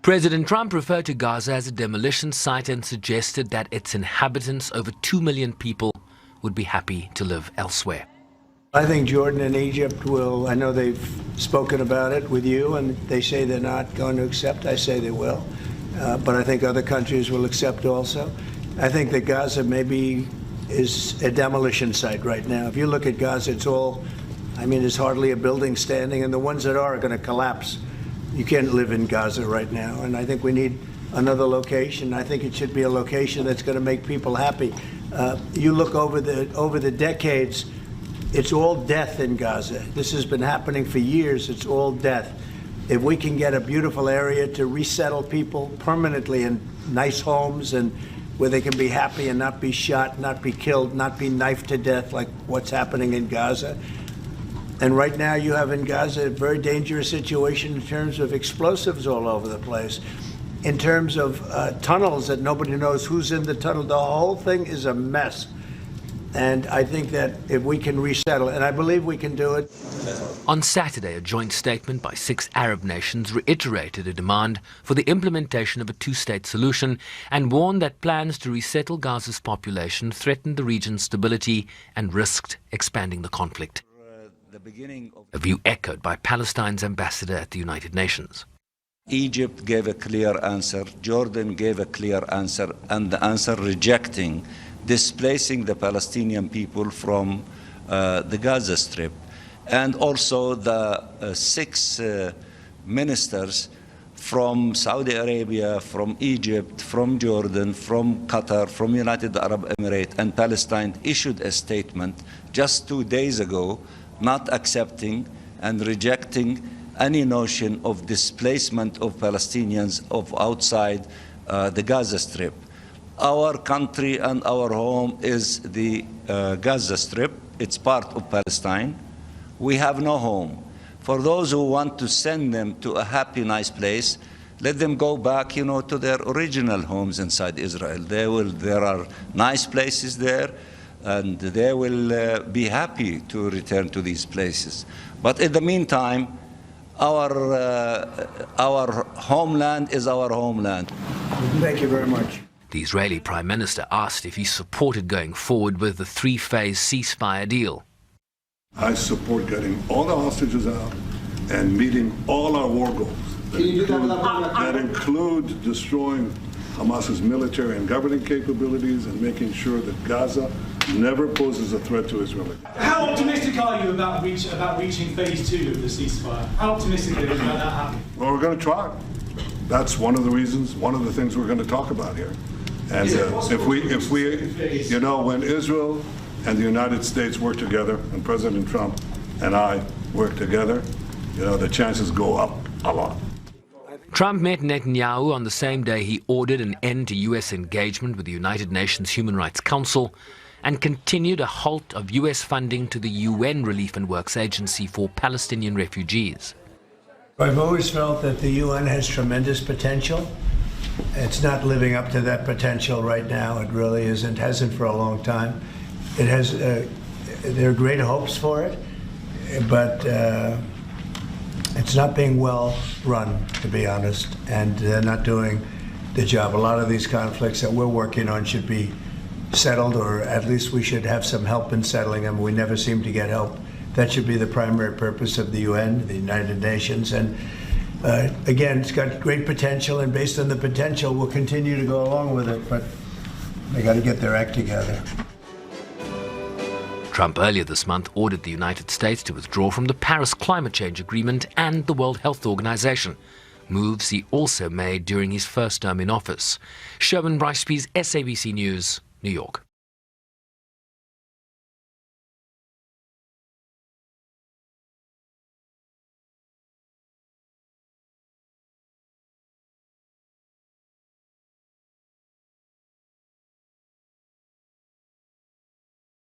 President Trump referred to Gaza as a demolition site and suggested that its inhabitants, over 2 million people, would be happy to live elsewhere. I think Jordan and Egypt will, I know they've spoken about it with you, and they say they're not going to accept. I say they will. But I think other countries will accept also. I think that Gaza maybe is a demolition site right now. If you look at Gaza, it's all, I mean, there's hardly a building standing, and the ones that are going to collapse. You can't live in Gaza right now, and I think we need another location. I think it should be a location that's going to make people happy. You look over the decades, it's all death in Gaza. This has been happening for years. It's all death. If we can get a beautiful area to resettle people permanently in nice homes and where they can be happy and not be shot, not be killed, not be knifed to death like what's happening in Gaza. And right now you have in Gaza a very dangerous situation in terms of explosives all over the place, in terms of tunnels that nobody knows who's in the tunnel. The whole thing is a mess. And I think that if we can resettle, and I believe we can do it. On Saturday, a joint statement by 6 Arab nations reiterated a demand for the implementation of a two-state solution and warned that plans to resettle Gaza's population threatened the region's stability and risked expanding the conflict. A view echoed by Palestine's ambassador at the United Nations. Egypt gave a clear answer, Jordan gave a clear answer, and the answer rejecting displacing the Palestinian people from the Gaza Strip. And also the 6 ministers from Saudi Arabia, from Egypt, from Jordan, from Qatar, from United Arab Emirates and Palestine issued a statement just 2 days ago not accepting and rejecting any notion of displacement of Palestinians of outside the Gaza Strip. Our country and our home is the Gaza Strip. It's part of Palestine. We have no home. For those who want to send them to a happy, nice place, let them go back, to their original homes inside Israel. There are nice places there, and they will be happy to return to these places. But in the meantime, our homeland is our homeland. Thank you very much. The Israeli Prime Minister asked if he supported going forward with the 3-phase ceasefire deal. I support getting all the hostages out and meeting all our war goals. That include destroying Hamas's military and governing capabilities and making sure that Gaza never poses a threat to Israel. How optimistic are you about reaching phase 2 of the ceasefire? How optimistic are you about that happening? Well, we're going to try. That's one of the reasons, one of the things we're going to talk about here. And if we, when Israel and the United States work together, and President Trump and I work together, the chances go up a lot. Trump met Netanyahu on the same day he ordered an end to U.S. engagement with the United Nations Human Rights Council and continued a halt of U.S. funding to the UN Relief and Works Agency for Palestinian refugees. I've always felt that the UN has tremendous potential. It's not living up to that potential right now. It really isn't, hasn't for a long time. It has, there are great hopes for it, but it's not being well run, to be honest, and they're not doing the job. A lot of these conflicts that we're working on should be settled, or at least we should have some help in settling them. We never seem to get help. That should be the primary purpose of the UN, the United Nations. And again, it's got great potential, and based on the potential, we'll continue to go along with it, but they got to get their act together. Trump earlier this month ordered the United States to withdraw from the Paris Climate Change Agreement and the World Health Organization, moves he also made during his first term in office. Sherman Bryce-Pease, SABC News, New York.